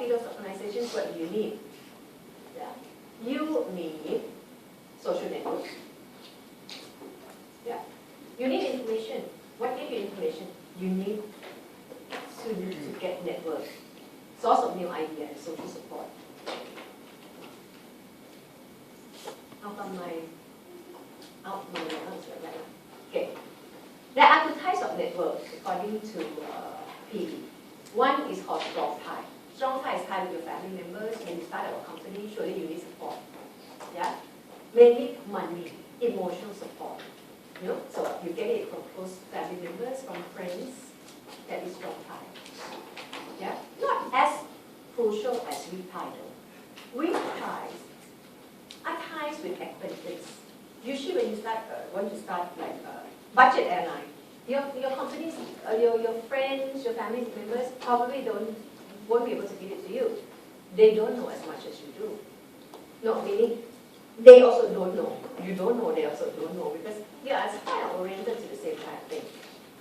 copy those organizations, what do you need? Yeah. You need social network. Yeah. You need information. What give you information? You need to get network, source of new idea, and social support. How come my answer right now? Okay. There are two types of networks according to PE. One is called strong tie. Strong tie is tied with your family members. When you start a company, surely you need support. Yeah? Mainly money, emotional support. You know? So you get it from close family members, from friends. That is strong tie. Yeah? Not as crucial as weak tie though. Weak ties are ties with acquaintance. Usually when you want to start like a budget airline, your companies, your friends, your family members probably won't be able to give it to you. They don't know as much as you do. No, meaning they also don't know. You don't know, they also don't know, because you are kind of oriented to the same kind of thing.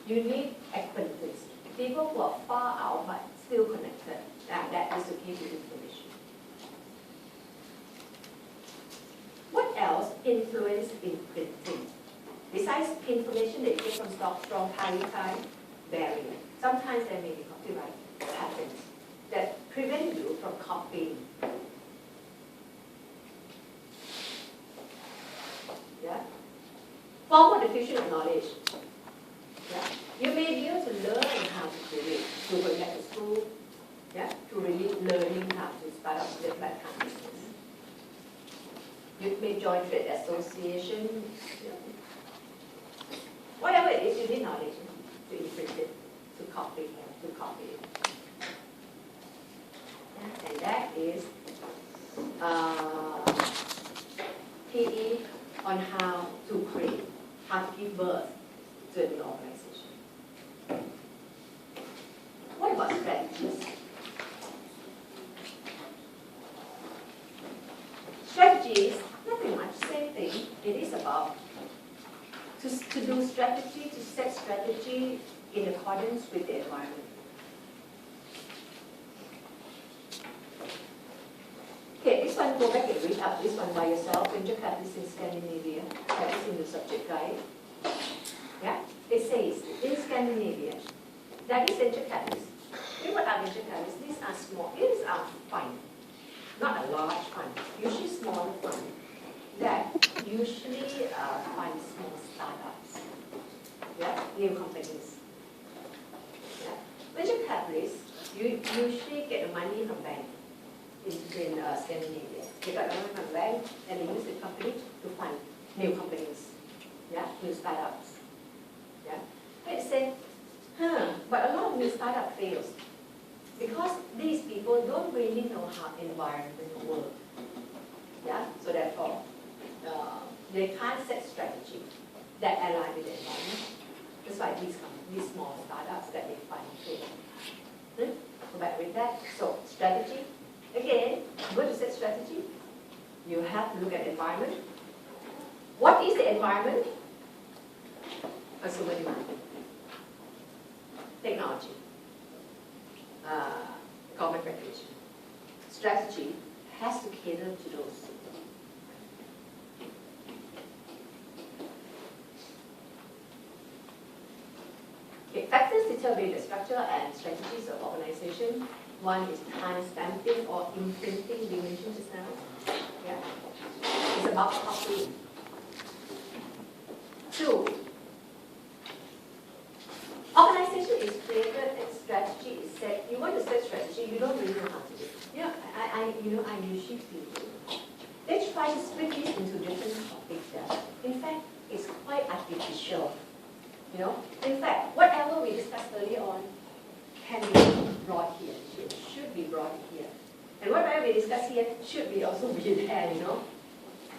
You need acquaintance. People who are far out but still connected. That is to give you information. What else influences in printing? Besides information that you get from strong tie, barrier. Sometimes there may be copyright patents that prevent you from copying. Yeah? Formal diffusion of knowledge. Yeah? You may be able to learn how to do it through going back to school, yeah? To really learning how to start up with that kind of business. You may join trade association. Yeah. Whatever it is, you need knowledge to imprint it, to copy it. Yeah? And that is PE on how to create, how to give birth to a new organization. What about strategies? Strategies, nothing much, same thing. It is about to do strategy, to set strategy in accordance with the environment. Okay, this one, go back and read up this one by yourself. Venture Capitalists in Scandinavia. That is in the subject guide. Yeah, it says in Scandinavia, that is venture capitalists. What are venture capitalists? These are small. These are fund, not a large fund. Usually smaller fund that usually fund small startups. Yeah, new companies. Yeah, venture capitalists you usually get the money from bank. In Scandinavia. They got money from bank and they use the company to fund new companies, yeah, new startups. Yeah. They say, but a lot of new startup fails because these people don't really know how environment works. Yeah, so therefore they can't set strategy that align with the environment. That's why these small startups that they fund fail. Go back with that. So strategy. Again, going to set strategy, you have to look at the environment. What is the environment? Consumer demand, technology, government regulation. Strategy has to cater to those. Okay, factors determine the structure and strategies of organization. One is time stamping or imprinting, we mentioned just now. Yeah. It's about copying. 2, organization is created and strategy is set. You want to set strategy, you don't really know how to do it. I usually feel they try to split this into different topics there. In fact, it's quite artificial. In fact, whatever we discussed earlier on can be brought here, should be brought here. And whatever we discuss here should be also be there,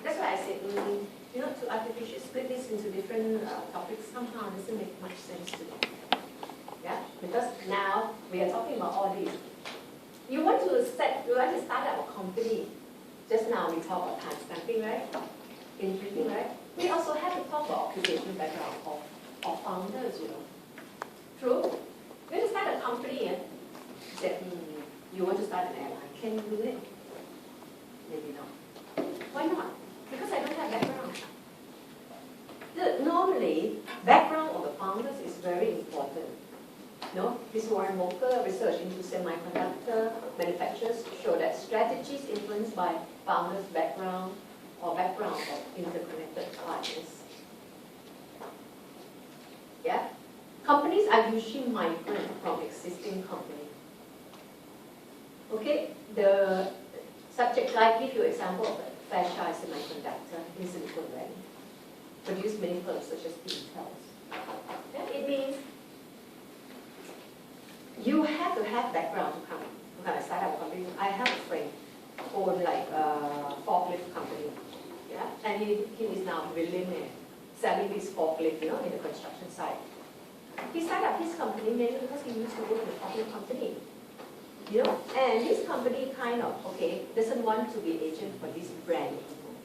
That's why I said, to artificially split this into different topics somehow doesn't make much sense to me. Yeah? Because now we are talking about all these. You want to start up a company. Just now we talked about time stamping, right? Imprinting, right? We also have to talk about occupation background of founders, True? When you start a company, You want to start an airline. Can you do it? Maybe not. Why not? Because I don't have background. Normally, background of the founders is very important. No, this Warren Walker research into semiconductor manufacturers show that strategies influenced by founders' background or background of interconnected partners. Yeah? Companies are usually migrant from existing company. Okay, the subject guide give you example of Fairchild Semiconductor in Silicon Valley. Produce many firms such as Intel. Yeah, it means you have to have background to come and start up a company. I have a friend who owned like a forklift company. Yeah, and he is now a billionaire selling his forklift, in the construction site. He started up his company mainly because he used to work in a forklift company. And this company kind of, doesn't want to be agent for this brand anymore.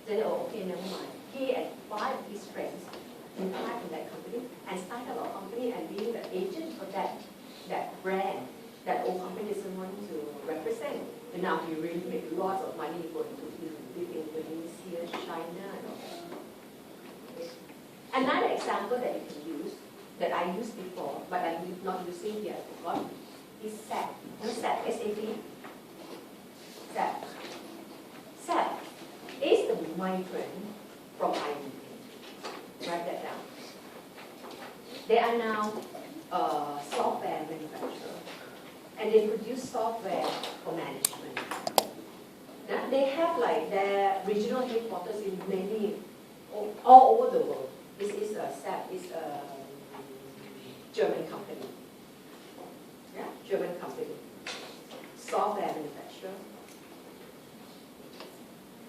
They okay, never mind. He and 5 of his friends retired from that company and started up a company and being the agent for that brand that old company doesn't want to represent. And now he really made lots of money going to Indonesia, China, and all that. Another example that you can use, that I used before, but I'm not using here, I forgot, is SAP. SAP, S-A-P. SAP. SAP is the migrant from IBM. Write that down. They are now a software manufacturer, and they produce software for management. Now, they have like their regional headquarters in all over the world. This is SAP is a German company. Yeah, German company. Software manufacturer.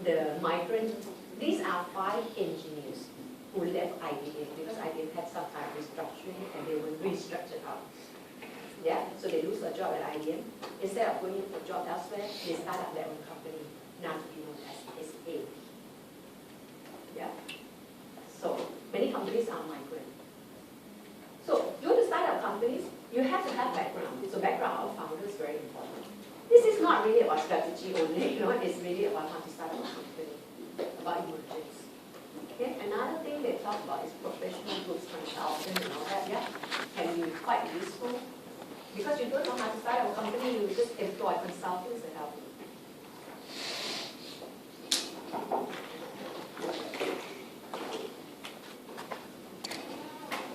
The migrant, these are 5 engineers who left IBM because IBM had some kind of restructuring and they were restructured out. Yeah, so they lose a job at IBM. Instead of going for a job elsewhere, they start up their own company, now to be known as SAP. Yeah, so many companies are migrant. So you want to start up companies, you have to have background. So background of founders is very important. This is not really about strategy only, it's really about how to start up a company, about emergence. Okay, another thing they talk about is professional groups, consulting and all that, yeah, can be quite useful. Because you don't know how to start up a company, you just employ consultants to help you.